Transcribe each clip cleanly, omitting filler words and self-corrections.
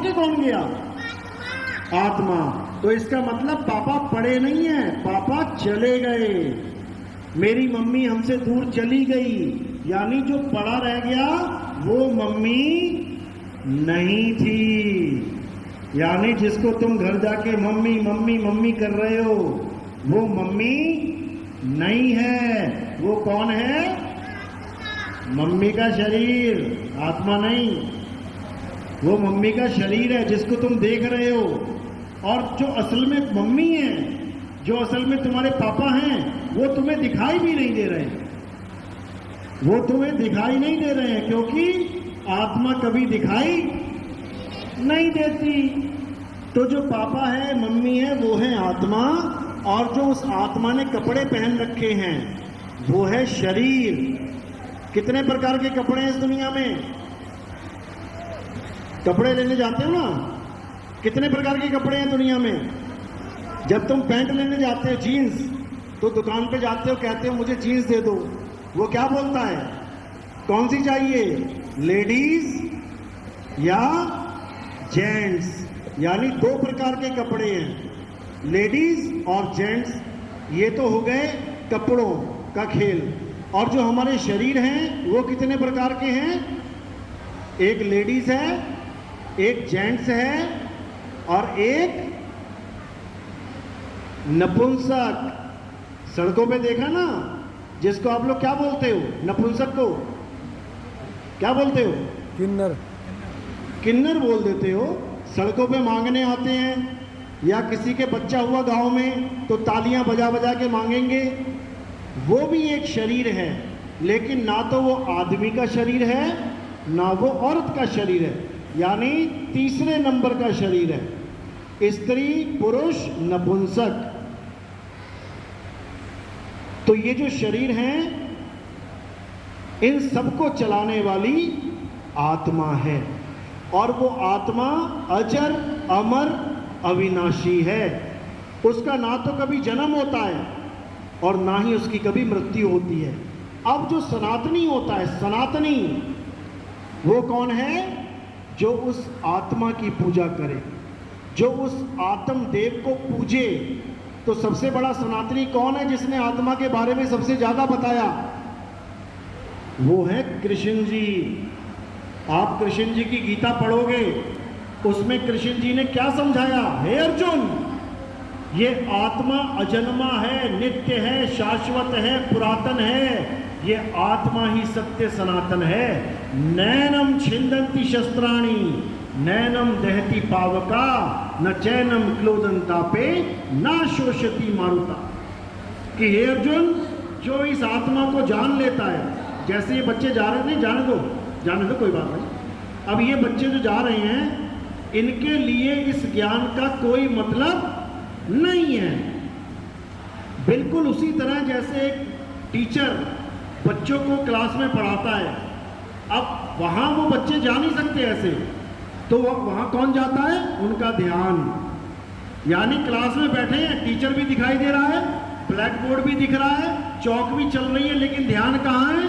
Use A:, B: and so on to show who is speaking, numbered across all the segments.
A: के कौन गया? आत्मा। तो इसका मतलब पापा पड़े नहीं है, पापा चले गए। मेरी मम्मी हमसे दूर चली गई, यानी जो पड़ा रह गया वो मम्मी नहीं थी। यानी जिसको तुम घर जाके मम्मी मम्मी मम्मी कर रहे हो वो मम्मी नहीं है। वो कौन है? मम्मी का शरीर, आत्मा नहीं। वो मम्मी का शरीर है जिसको तुम देख रहे हो। और जो असल में मम्मी है, जो असल में तुम्हारे पापा हैं, वो तुम्हें दिखाई भी नहीं दे रहे। वो तुम्हें दिखाई नहीं दे रहे हैं क्योंकि आत्मा कभी दिखाई नहीं देती। तो जो पापा है, मम्मी है, वो है आत्मा। और जो उस आत्मा ने कपड़े पहन रखे हैं वो है शरीर। कितने प्रकार के कपड़े हैं इस दुनिया में? कपड़े लेने जाते हो ना, कितने प्रकार के कपड़े हैं दुनिया में? जब तुम पैंट लेने जाते हो, जीन्स, तो दुकान पे जाते हो, कहते हो मुझे जीन्स दे दो। वो क्या बोलता है? कौन सी चाहिए, लेडीज या जेंट्स? यानी दो प्रकार के कपड़े हैं, लेडीज और जेंट्स। ये तो हो गए कपड़ों का खेल। और जो हमारे शरीर हैं वो कितने प्रकार के हैं? एक लेडीज है, एक जेंट्स है और एक नपुंसक। सड़कों पे देखा ना, जिसको आप लोग क्या बोलते हो? नपुंसक को क्या बोलते हो?
B: किन्नर।
A: किन्नर बोल देते हो। सड़कों पे मांगने आते हैं, या किसी के बच्चा हुआ गांव में तो तालियां बजा बजा के मांगेंगे। वो भी एक शरीर है, लेकिन ना तो वो आदमी का शरीर है ना वो औरत का शरीर है, यानी तीसरे नंबर का शरीर है। स्त्री, पुरुष, नपुंसक। तो ये जो शरीर हैं, इन सबको चलाने वाली आत्मा है। और वो आत्मा अजर, अमर, अविनाशी है। उसका ना तो कभी जन्म होता है और ना ही उसकी कभी मृत्यु होती है। अब जो सनातनी होता है, सनातनी, वो कौन है? जो उस आत्मा की पूजा करे, जो उस आत्म देव को पूजे। तो सबसे बड़ा सनातनी कौन है जिसने आत्मा के बारे में सबसे ज्यादा बताया? वो है कृष्ण जी। आप कृष्ण जी की गीता पढ़ोगे, उसमें कृष्ण जी ने क्या समझाया? हे अर्जुन, ये आत्मा अजन्मा है, नित्य है, शाश्वत है, पुरातन है। ये आत्मा ही सत्य सनातन है। नैनम छिंदंती शस्त्राणि, नैनम दहती पावका, न चैनम क्लोदंतापे, न शोषति मारुता। कि हे अर्जुन, जो इस आत्मा को जान लेता है, जैसे ये बच्चे जा रहे थे, जाने दो कोई बात नहीं। अब ये बच्चे जो जा रहे हैं, इनके लिए इस ज्ञान का कोई मतलब नहीं है। बिल्कुल उसी तरह जैसे एक टीचर बच्चों को क्लास में पढ़ाता है। अब वहां वो बच्चे जा नहीं सकते ऐसे, तो वहां कौन जाता है? उनका ध्यान। यानी क्लास में बैठे हैं, टीचर भी दिखाई दे रहा है, ब्लैक बोर्ड भी दिख रहा है, चौक भी चल रही है, लेकिन ध्यान कहाँ है?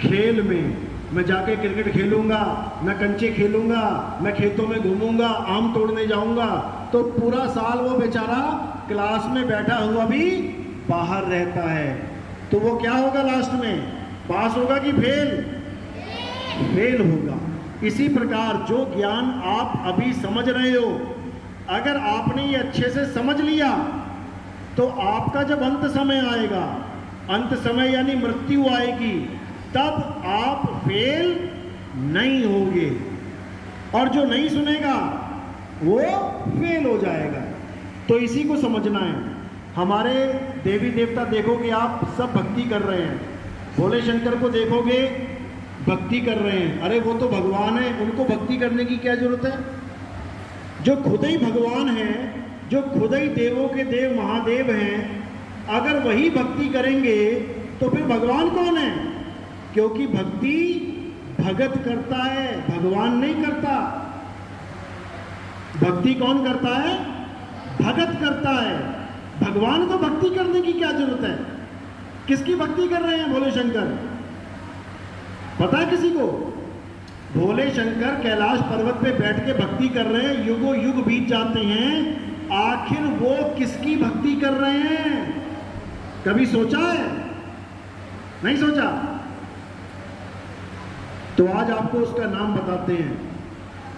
A: खेल में। मैं जाके क्रिकेट खेलूंगा, मैं कंचे खेलूंगा, मैं खेतों में घूमूंगा, आम तोड़ने जाऊंगा। तो पूरा साल वो बेचारा क्लास में बैठा हुआ भी बाहर रहता है। तो वो क्या होगा लास्ट में? पास होगा कि फेल? फेल होगा। इसी प्रकार जो ज्ञान आप अभी समझ रहे हो, अगर आपने ये अच्छे से समझ लिया तो आपका जब अंत समय आएगा, अंत समय यानी मृत्यु आएगी, तब आप फेल नहीं होंगे। और जो नहीं सुनेगा वो फेल हो जाएगा। तो इसी को समझना है। हमारे देवी देवता देखोगे आप, सब भक्ति कर रहे हैं। भोले शंकर को देखोगे, भक्ति कर रहे हैं। अरे वो तो भगवान है, उनको भक्ति करने की क्या जरूरत है? जो खुद ही भगवान है, जो खुद ही देवों के देव महादेव हैं, अगर वही भक्ति करेंगे तो फिर भगवान कौन है? क्योंकि भक्ति भगत करता है, भगवान नहीं करता। भक्ति कौन करता है? भगत करता है। भगवान को भक्ति करने की क्या जरूरत है? किसकी भक्ति कर रहे हैं भोले शंकर? पता है किसी को? भोले शंकर कैलाश पर्वत पे बैठ के भक्ति कर रहे हैं, युगों युग बीत जाते हैं, आखिर वो किसकी भक्ति कर रहे हैं? कभी सोचा है? नहीं सोचा? तो आज आपको उसका नाम बताते हैं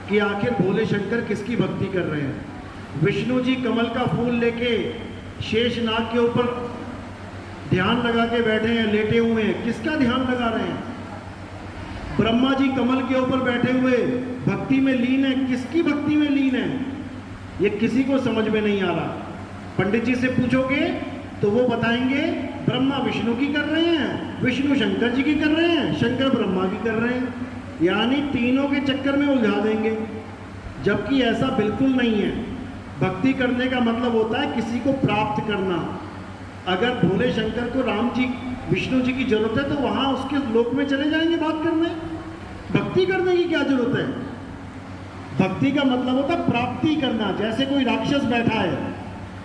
A: कि आखिर भोले शंकर किसकी भक्ति कर रहे हैं। विष्णु जी कमल का फूल लेके शेषनाग के ऊपर ध्यान लगा के बैठे हैं, लेटे हुए हैं, किसका ध्यान लगा रहे हैं? ब्रह्मा जी कमल के ऊपर बैठे हुए भक्ति में लीन है, किसकी भक्ति में लीन है? ये किसी को समझ में नहीं आ रहा। पंडित जी से पूछोगे तो वो बताएंगे ब्रह्मा विष्णु की कर रहे हैं, विष्णु शंकर जी की कर रहे हैं, शंकर ब्रह्मा की कर रहे हैं, यानी तीनों के चक्कर में उलझा देंगे। जबकि ऐसा बिल्कुल नहीं है। भक्ति करने का मतलब होता है किसी को प्राप्त करना। अगर भोले शंकर को राम जी विष्णु जी की जरूरत है तो वहां उसके लोक में चले जाएंगे बात करने। भक्ति करने की क्या जरूरत है? भक्ति का मतलब होता है प्राप्ति करना। जैसे कोई राक्षस बैठा है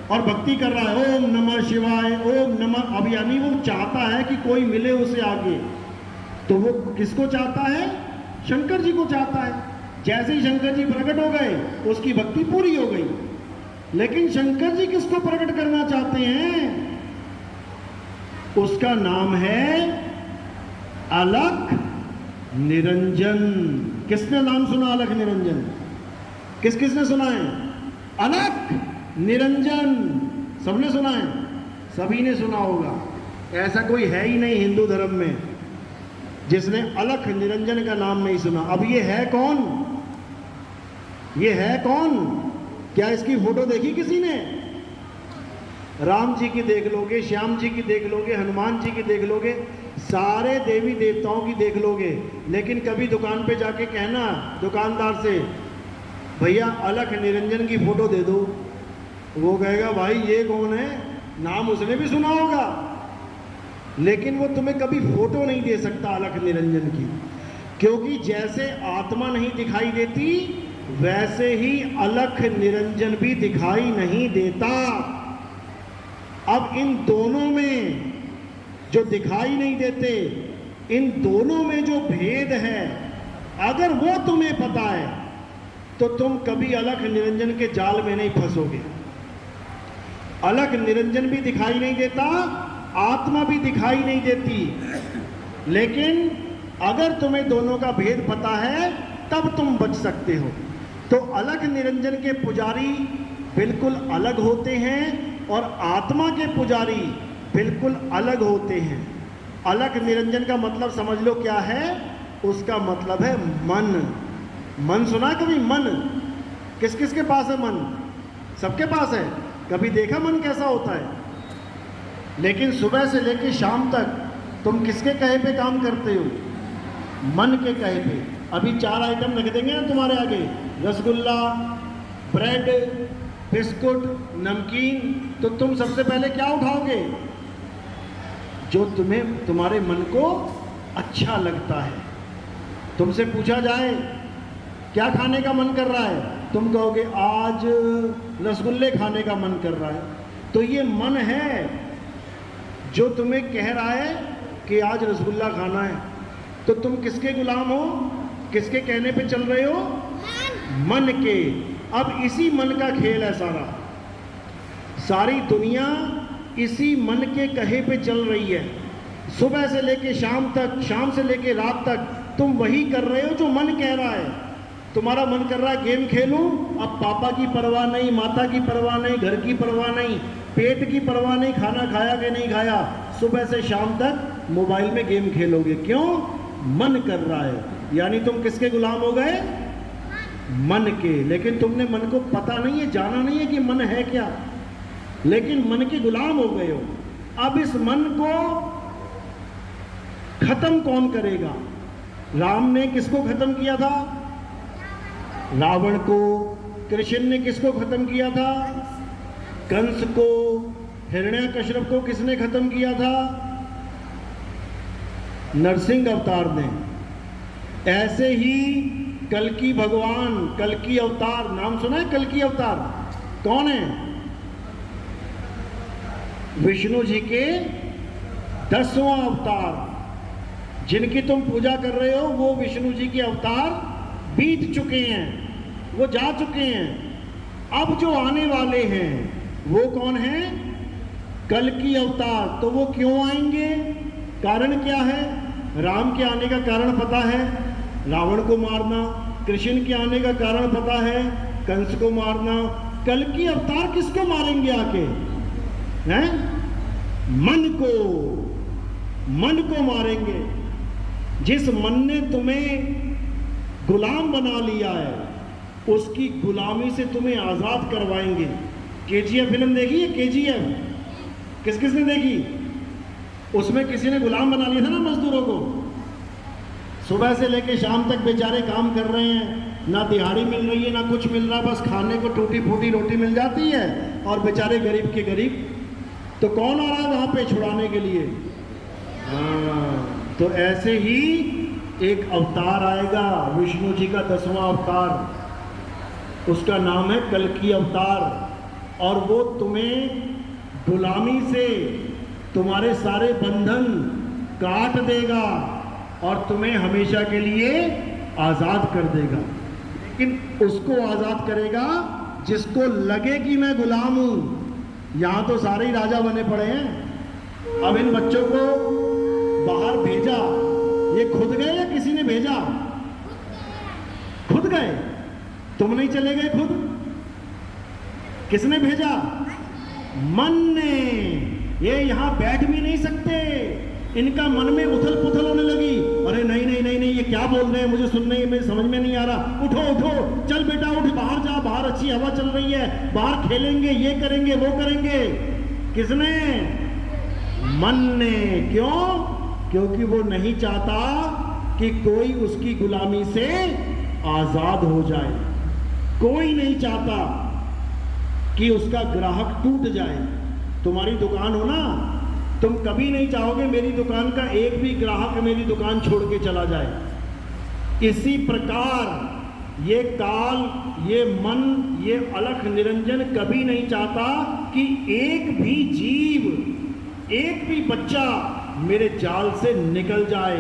A: और भक्ति कर रहा है, ओम नमः शिवाय, ओम नमः, अब यानी वो चाहता है कि कोई मिले उसे आगे, तो वो किसको चाहता है? शंकर जी को चाहता है। जैसे ही शंकर जी प्रकट हो गए उसकी भक्ति पूरी हो गई। लेकिन शंकर जी किसको प्रकट करना चाहते हैं? उसका नाम है अलख निरंजन। किसने नाम सुना अलख निरंजन? किस किसने सुना है? अलख निरंजन सबने सुना है? सभी ने सुना होगा। ऐसा कोई है ही नहीं हिंदू धर्म में जिसने अलख निरंजन का नाम नहीं सुना। अब ये है कौन? ये है कौन? क्या इसकी फोटो देखी किसी ने? राम जी की देख लोगे, श्याम जी की देख लोगे, हनुमान जी की देख लोगे, सारे देवी देवताओं की देख लोगे, लेकिन कभी दुकान पे जाके कहना दुकानदार से, भैया अलख निरंजन की फोटो दे दो, वो कहेगा भाई ये कौन है? नाम उसने भी सुना होगा, लेकिन वो तुम्हें कभी फोटो नहीं दे सकता अलख निरंजन की। क्योंकि जैसे आत्मा नहीं दिखाई देती वैसे ही अलख निरंजन भी दिखाई नहीं देता। अब इन दोनों में जो दिखाई नहीं देते, इन दोनों में जो भेद है, अगर वो तुम्हें पता है तो तुम कभी अलख निरंजन के जाल में नहीं फंसोगे। अलख निरंजन भी दिखाई नहीं देता, आत्मा भी दिखाई नहीं देती, लेकिन अगर तुम्हें दोनों का भेद पता है तब तुम बच सकते हो। तो अलख निरंजन के पुजारी बिल्कुल अलग होते हैं और आत्मा के पुजारी बिल्कुल अलग होते हैं। अलख निरंजन का मतलब समझ लो क्या है? उसका मतलब है मन। मन सुना कभी? मन किस किस के पास है? मन सबके पास है। कभी देखा मन कैसा होता है? लेकिन सुबह से लेकर शाम तक तुम किसके कहे पे काम करते हो? मन के कहे पे। अभी 4 आइटम रख देंगे ना तुम्हारे आगे, रसगुल्ला, ब्रेड, बिस्कुट, नमकीन, तो तुम सबसे पहले क्या उठाओगे? जो तुम्हें तुम्हारे मन को अच्छा लगता है। तुमसे पूछा जाए क्या खाने का मन कर रहा है, तुम कहोगे आज रसगुल्ले खाने का मन कर रहा है। तो ये मन है जो तुम्हें कह रहा है कि आज रसगुल्ला खाना है। तो तुम किसके गुलाम हो? किसके कहने पे चल रहे हो? मन के। अब इसी मन का खेल है सारा। सारी दुनिया इसी मन के कहे पे चल रही है। सुबह से लेके शाम तक, शाम से लेके रात तक तुम वही कर रहे हो जो मन कह रहा है। तुम्हारा मन कर रहा है गेम खेलूं, अब पापा की परवाह नहीं, माता की परवाह नहीं, घर की परवाह नहीं, पेट की परवाह नहीं, खाना खाया कि नहीं खाया, सुबह से शाम तक मोबाइल में गेम खेलोगे। क्यों? मन कर रहा है। यानी तुम किसके गुलाम हो गए? मन के। लेकिन तुमने मन को पता नहीं है, जाना नहीं है कि मन है क्या, लेकिन मन के गुलाम हो गए हो। अब इस मन को खत्म कौन करेगा? राम ने किसको खत्म किया था? रावण को। कृष्ण ने किसको खत्म किया था? कंस को। हिरण्यकश्यप को किसने खत्म किया था? नरसिंह अवतार ने। ऐसे ही कल्कि भगवान, कल्कि अवतार, नाम सुना है कल्कि अवतार? कौन है? विष्णु जी के 10वां अवतार। जिनकी तुम पूजा कर रहे हो वो विष्णु जी के अवतार बीत चुके हैं, वो जा चुके हैं। अब जो आने वाले हैं वो कौन है? कल की अवतार। तो वो क्यों आएंगे? कारण क्या है? राम के आने का कारण पता है, रावण को मारना। कृष्ण के आने का कारण पता है, कंस को मारना। कल की अवतार किसको मारेंगे आके? हैं? मन को मारेंगे। जिस मन ने तुम्हें गुलाम बना लिया है उसकी गुलामी से तुम्हें आजाद करवाएंगे। केजीएफ फिल्म देखी है? केजीएफ किस किसने देखी? उसमें किसी ने गुलाम बना लिया था ना मजदूरों को। सुबह से लेकर शाम तक बेचारे काम कर रहे हैं, ना दिहाड़ी मिल रही है ना कुछ मिल रहा, बस खाने को टूटी फूटी रोटी मिल जाती है और बेचारे गरीब के गरीब। तो कौन आ रहा है वहां पे छुड़ाने के लिए? तो ऐसे ही एक अवतार आएगा, विष्णु जी का 10वां अवतार, उसका नाम है कल्कि अवतार। और वो तुम्हें गुलामी से तुम्हारे सारे बंधन काट देगा और तुम्हें हमेशा के लिए आजाद कर देगा। लेकिन उसको आजाद करेगा जिसको लगे कि मैं गुलाम हूं। यहां तो सारे ही राजा बने पड़े हैं। अब इन बच्चों को बाहर भेजा, ये खुद गए या किसी ने भेजा? खुद गए। तुम नहीं चले गए खुद? किसने भेजा? मन ने। ये यहां बैठ भी नहीं सकते, इनका मन में उथल पुथल होने लगी। अरे नहीं नहीं नहीं नहीं, ये क्या बोल रहे हैं, मुझे सुनने में समझ में नहीं आ रहा। उठो उठो, चल बेटा उठ, बाहर जा, बाहर अच्छी हवा चल रही है, बाहर खेलेंगे, ये करेंगे वो करेंगे। किसने? मन ने। क्यों? क्योंकि वो नहीं चाहता कि कोई उसकी गुलामी से आजाद हो जाए। कोई नहीं चाहता कि उसका ग्राहक टूट जाए। तुम्हारी दुकान हो ना, तुम कभी नहीं चाहोगे मेरी दुकान का एक भी ग्राहक मेरी दुकान छोड़ के चला जाए। इसी प्रकार ये काल, ये मन, ये अलख निरंजन कभी नहीं चाहता कि एक भी जीव, एक भी बच्चा मेरे जाल से निकल जाए।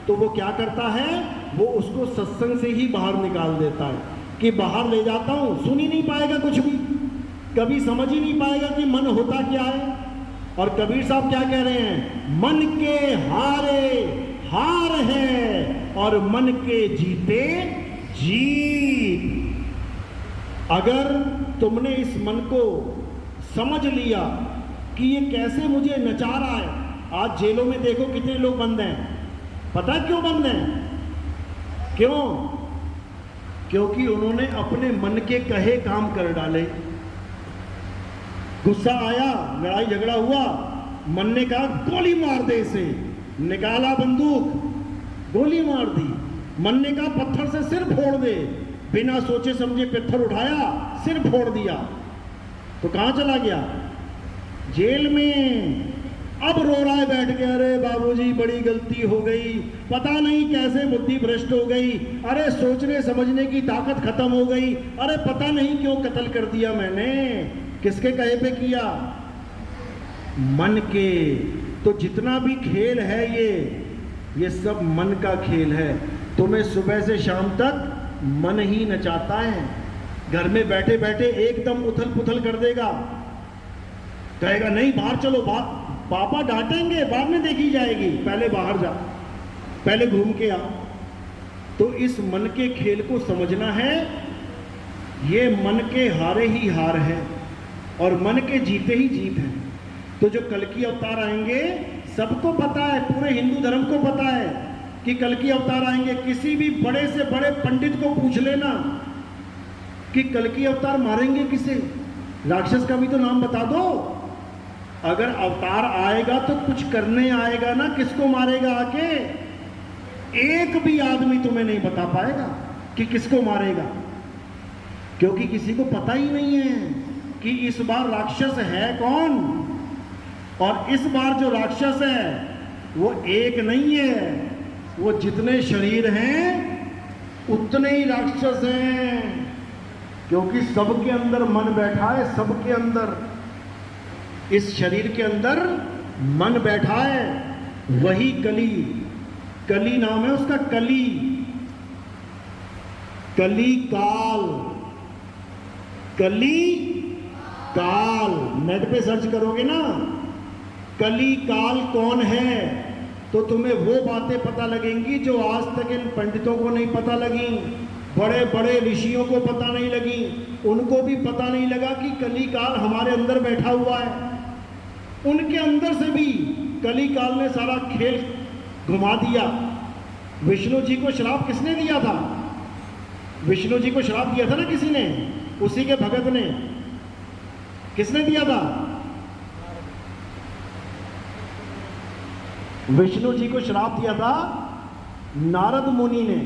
A: तो वो क्या करता है? वो उसको सत्संग से ही बाहर निकाल देता है कि बाहर ले जाता हूं, सुन ही नहीं पाएगा कुछ भी, कभी समझ ही नहीं पाएगा कि मन होता क्या है। और कबीर साहब क्या कह रहे हैं? मन के हारे हार है और मन के जीते जीत। अगर तुमने इस मन को समझ लिया कि ये कैसे मुझे नचा रहा है। आज जेलों में देखो कितने लोग बंद हैं। पता है क्यों बंद हैं? क्यों? क्योंकि उन्होंने अपने मन के कहे काम कर डाले। गुस्सा आया, लड़ाई झगड़ा हुआ, मन ने कहा गोली मार दे इसे, निकाला बंदूक, गोली मार दी। मन ने कहा पत्थर से सिर फोड़ दे, बिना सोचे समझे पत्थर उठाया, सिर फोड़ दिया। तो कहां चला गया? जेल में। अब रो रहा है बैठ के, अरे बाबूजी बड़ी गलती हो गई, पता नहीं कैसे बुद्धि भ्रष्ट हो गई, अरे सोचने समझने की ताकत खत्म हो गई, अरे पता नहीं क्यों कत्ल कर दिया मैंने। किसके कहे पे किया? मन के। तो जितना भी खेल है ये सब मन का खेल है। तुम्हें सुबह से शाम तक मन ही नचाता है। घर में बैठे बैठे एकदम उथल पुथल कर देगा, कहेगा नहीं बाहर चलो, पापा डांटेंगे, बाद में देखी जाएगी, पहले बाहर जा, पहले घूम के आ। तो इस मन के खेल को समझना है। ये मन के हारे ही हार है और मन के जीते ही जीत है। तो जो कल्कि अवतार आएंगे सबको पता है, पूरे हिंदू धर्म को पता है कि कल्कि अवतार आएंगे। किसी भी बड़े से बड़े पंडित को पूछ लेना कि कल्कि अवतार मारेंगे किसे, राक्षस का भी तो नाम बता दो। अगर अवतार आएगा तो कुछ करने आएगा ना, किसको मारेगा आके? एक भी आदमी तुम्हें नहीं बता पाएगा कि किसको मारेगा, क्योंकि किसी को पता ही नहीं है कि इस बार राक्षस है कौन। और इस बार जो राक्षस है वो एक नहीं है, वो जितने शरीर हैं उतने ही राक्षस हैं, क्योंकि सबके अंदर मन बैठा है। सबके अंदर, इस शरीर के अंदर मन बैठा है। वही कली कली नाम है उसका, कली, कली काल, कली काल। नेट पे सर्च करोगे ना कली काल कौन है, तो तुम्हें वो बातें पता लगेंगी जो आज तक इन पंडितों को नहीं पता लगी, बड़े बड़े ऋषियों को पता नहीं लगी। उनको भी पता नहीं लगा कि कली काल हमारे अंदर बैठा हुआ है। उनके अंदर से भी कली काल ने सारा खेल घुमा दिया। विष्णु जी को श्राप किसने दिया था? विष्णु जी को श्राप दिया था ना किसी ने, उसी के भगत ने। किसने दिया था? विष्णु जी को श्राप दिया था नारद मुनि ने।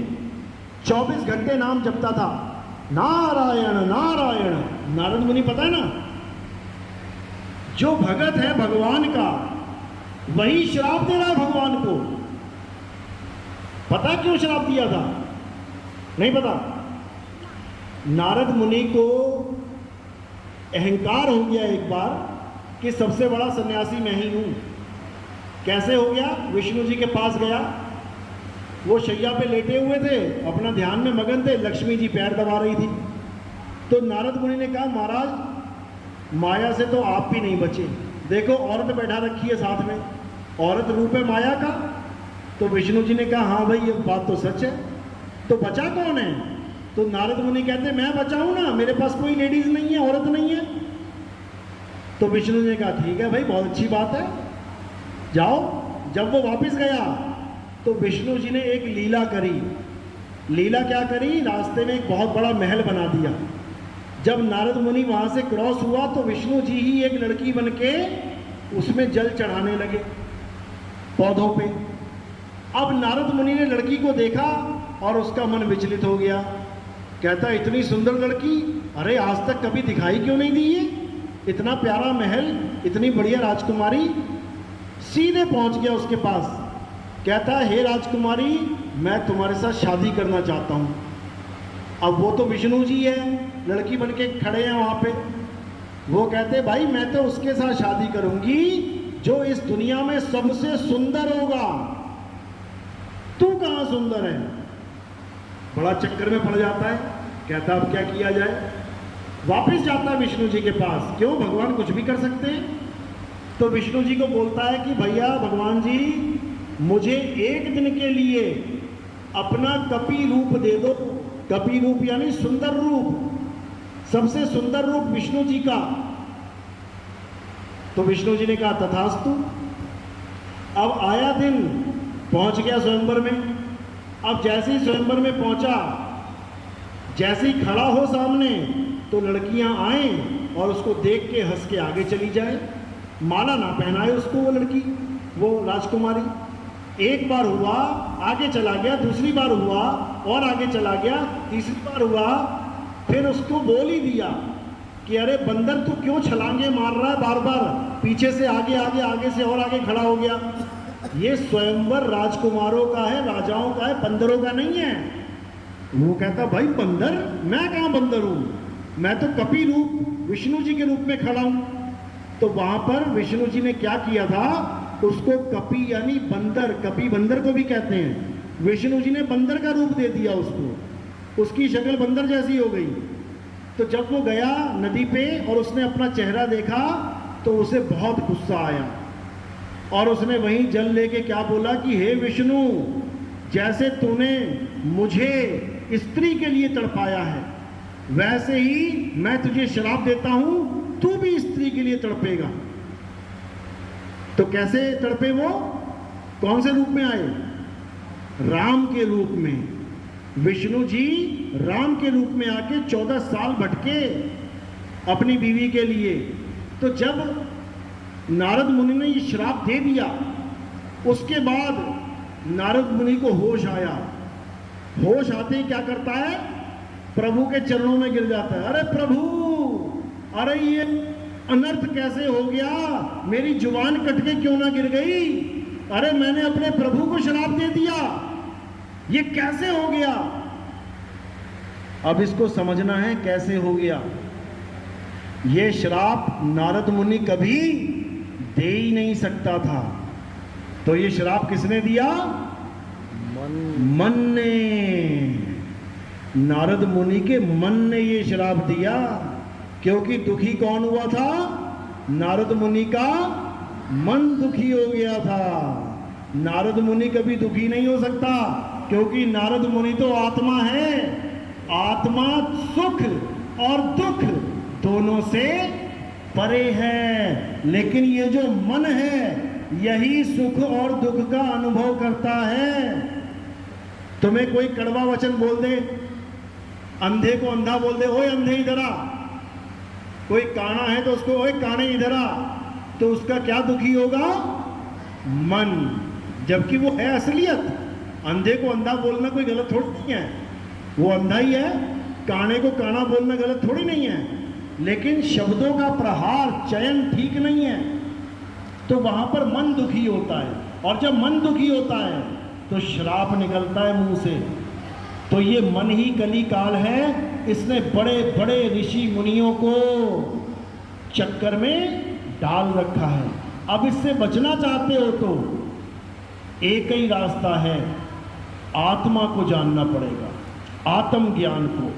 A: 24 घंटे नाम जपता था, नारायण नारायण। नारद मुनि पता है ना, जो भगत है भगवान का वही श्राप दे रहा है भगवान को। पता क्यों श्राप दिया था? नहीं पता। नारद मुनि को अहंकार हो गया एक बार कि सबसे बड़ा सन्यासी मैं ही हूं। कैसे हो गया? विष्णु जी के पास गया, वो शैया पे लेटे हुए थे, अपना ध्यान में मगन थे, लक्ष्मी जी पैर दबा रही थी। तो नारद मुनि ने कहा, महाराज माया से तो आप भी नहीं बचे, देखो औरत बैठा रखी है साथ में, औरत रूप है माया का। तो विष्णु जी ने कहा, हाँ भाई ये बात तो सच है, तो बचा कौन है? तो नारद मुनि कहते, मैं बचाऊं ना, मेरे पास कोई लेडीज नहीं है, औरत नहीं है। तो विष्णु जी ने कहा, ठीक है भाई, बहुत अच्छी बात है, जाओ। जब वो वापस गया तो विष्णु जी ने एक लीला करी। लीला क्या करी? रास्ते में एक बहुत बड़ा महल बना दिया। जब नारद मुनि वहां से क्रॉस हुआ तो विष्णु जी ही एक लड़की बनके उसमें जल चढ़ाने लगे पौधों पे। अब नारद मुनि ने लड़की को देखा और उसका मन विचलित हो गया। कहता, इतनी सुंदर लड़की, अरे आज तक कभी दिखाई क्यों नहीं दी है? इतना प्यारा महल, इतनी बढ़िया राजकुमारी। सीधे पहुंच गया उसके पास, कहता है, हे राजकुमारी, मैं तुम्हारे साथ शादी करना चाहता हूं। अब वो तो विष्णु जी है, लड़की बनके खड़े हैं वहां पे। वो कहते, भाई मैं तो उसके साथ शादी करूंगी जो इस दुनिया में सबसे सुंदर होगा, तू कहां सुंदर है? बड़ा चक्कर में पड़ जाता है। कहता, अब क्या किया जाए? वापस जाता है विष्णु जी के पास। क्यों? भगवान कुछ भी कर सकते हैं। तो विष्णु जी को बोलता है कि भैया भगवान जी, मुझे एक दिन के लिए अपना कपि रूप दे दो। कपि रूप यानी सुंदर रूप, सबसे सुंदर रूप विष्णु जी का। तो विष्णु जी ने कहा, तथास्तु। अब आया दिन, पहुंच गया स्वयंवर में। अब जैसे ही स्वयंवर में पहुंचा, जैसे ही खड़ा हो सामने, तो लड़कियां आए और उसको देख के हंस के आगे चली जाए। माला ना पहनाए उसको वो लड़की, वो राजकुमारी। एक बार हुआ, आगे चला गया, दूसरी बार हुआ और आगे चला गया, तीसरी बार हुआ, फिर उसको बोल ही दिया कि अरे बंदर तू क्यों छलांगे मार रहा है बार बार? पीछे से आगे आगे, आगे से और आगे खड़ा हो गया। ये स्वयंवर राजकुमारों का है, राजाओं का है, बंदरों का नहीं है। वो कहता, भाई बंदर? मैं कहाँ बंदर हूं, मैं तो कपि रूप विष्णु जी के रूप में खड़ा हूं। तो वहां पर विष्णु जी ने क्या किया था? उसको कपि यानी बंदर, कपि बंदर को भी कहते हैं, विष्णु जी ने बंदर का रूप दे दिया उसको, उसकी शक्ल बंदर जैसी हो गई। तो जब वो गया नदी पे और उसने अपना चेहरा देखा तो उसे बहुत गुस्सा आया और उसने वहीं जल लेके क्या बोला कि हे विष्णु, जैसे तूने मुझे स्त्री के लिए तड़पाया है, वैसे ही मैं तुझे श्राप देता हूं, तू भी स्त्री के लिए तड़पेगा। तो कैसे तड़पे वो? कौन से रूप में आए? राम के रूप में। विष्णु जी राम के रूप में आके 14 साल भटके अपनी बीवी के लिए। तो जब नारद मुनि ने ये श्राप दे दिया, उसके बाद नारद मुनि को होश आया। होश आते ही क्या करता है? प्रभु के चरणों में गिर जाता है। अरे प्रभु, अरे ये अनर्थ कैसे हो गया? मेरी जुबान कट के क्यों ना गिर गई? अरे मैंने अपने प्रभु को श्राप दे दिया, ये कैसे हो गया? अब इसको समझना है कैसे हो गया। ये श्राप नारद मुनि कभी दे ही नहीं सकता था। तो ये श्राप किसने दिया? मन ने, नारद मुनि के मन ने ये श्राप दिया, क्योंकि दुखी कौन हुआ था? नारद मुनि का मन दुखी हो गया था। नारद मुनि कभी दुखी नहीं हो सकता, क्योंकि नारद मुनि तो आत्मा है। आत्मा सुख और दुख दोनों से परे है, लेकिन ये जो मन है यही सुख और दुख का अनुभव करता है। तुम्हें कोई कड़वा वचन बोल दे, अंधे को अंधा बोल दे, ओए अंधे इधर आ। कोई काना है तो उसको ओए काने इधर आ, तो उसका क्या दुखी होगा? मन। जबकि वो है असलियत। अंधे को अंधा बोलना कोई गलत थोड़ी नहीं है, वो अंधा ही है। काने को काना बोलना गलत थोड़ी नहीं है, लेकिन शब्दों का प्रहार चयन ठीक नहीं है, तो वहां पर मन दुखी होता है। और जब मन दुखी होता है तो श्राप निकलता है मुंह से। तो ये मन ही कली काल है, इसने बड़े बड़े ऋषि मुनियों को चक्कर में डाल रखा है। अब इससे बचना चाहते हो तो एक ही रास्ता है, आत्मा को जानना पड़ेगा, आत्म ज्ञान को।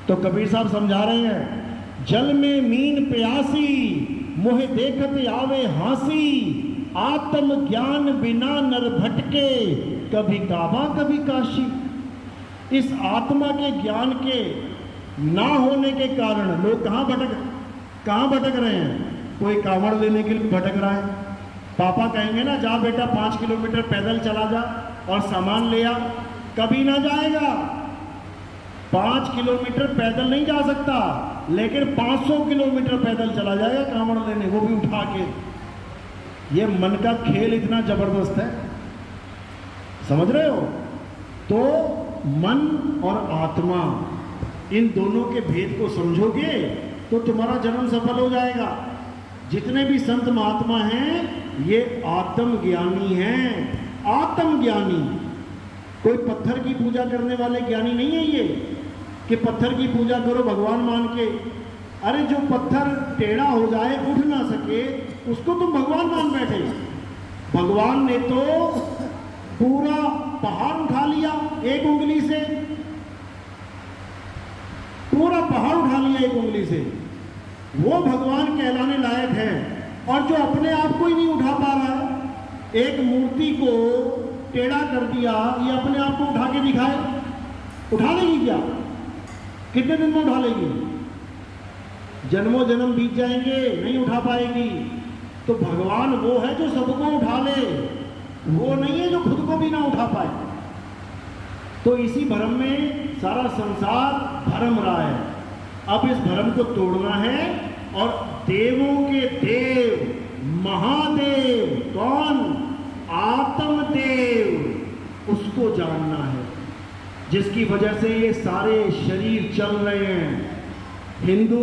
A: तो कबीर साहब समझा रहे हैं, जल में मीन प्यासी मोह देखत आवे हासी, आत्म ज्ञान बिना नर भटके, कभी काबा कभी काशी। इस आत्मा के ज्ञान के ना होने के कारण लोग कहाँ भटक रहे हैं? कोई कांवड़ लेने के लिए भटक रहा है। पापा कहेंगे ना, जा बेटा 5 किलोमीटर पैदल चला जा और सामान ले आ, कभी ना जाएगा। 5 किलोमीटर पैदल नहीं जा सकता, लेकिन 500 किलोमीटर पैदल चला जाएगा कांवड़ लेने, वो भी उठा के। ये मन का खेल इतना जबरदस्त है, समझ रहे हो? तो मन और आत्मा, इन दोनों के भेद को समझोगे तो तुम्हारा जन्म सफल हो जाएगा। जितने भी संत महात्मा हैं ये आत्मज्ञानी हैं। आत्मज्ञानी, कोई पत्थर की पूजा करने वाले ज्ञानी नहीं है ये, कि पत्थर की पूजा करो भगवान मान के। अरे जो पत्थर टेढ़ा हो जाए, उठ ना सके, उसको तुम भगवान मान बैठे। भगवान ने तो पूरा पहाड़ उठा लिया एक उंगली से, पूरा पहाड़ उठा लिया एक उंगली से। वो भगवान कहलाने लायक है। और जो अपने आप को ही नहीं उठा पा रहा है, एक मूर्ति को टेढ़ा कर दिया, ये अपने आप को उठा के दिखाए, उठा लेगी क्या? कितने दिन में उठा लेगी? जन्मों जन्म बीत जाएंगे, नहीं उठा पाएगी। तो भगवान वो है जो सबको उठा ले, वो नहीं है जो खुद को भी ना उठा पाए। तो इसी भ्रम में सारा संसार भरम रहा है। अब इस भ्रम को तोड़ना है और देवों के देव महादेव कौन? आत्मदेव, उसको जानना है, जिसकी वजह से ये सारे शरीर चल रहे हैं। हिंदू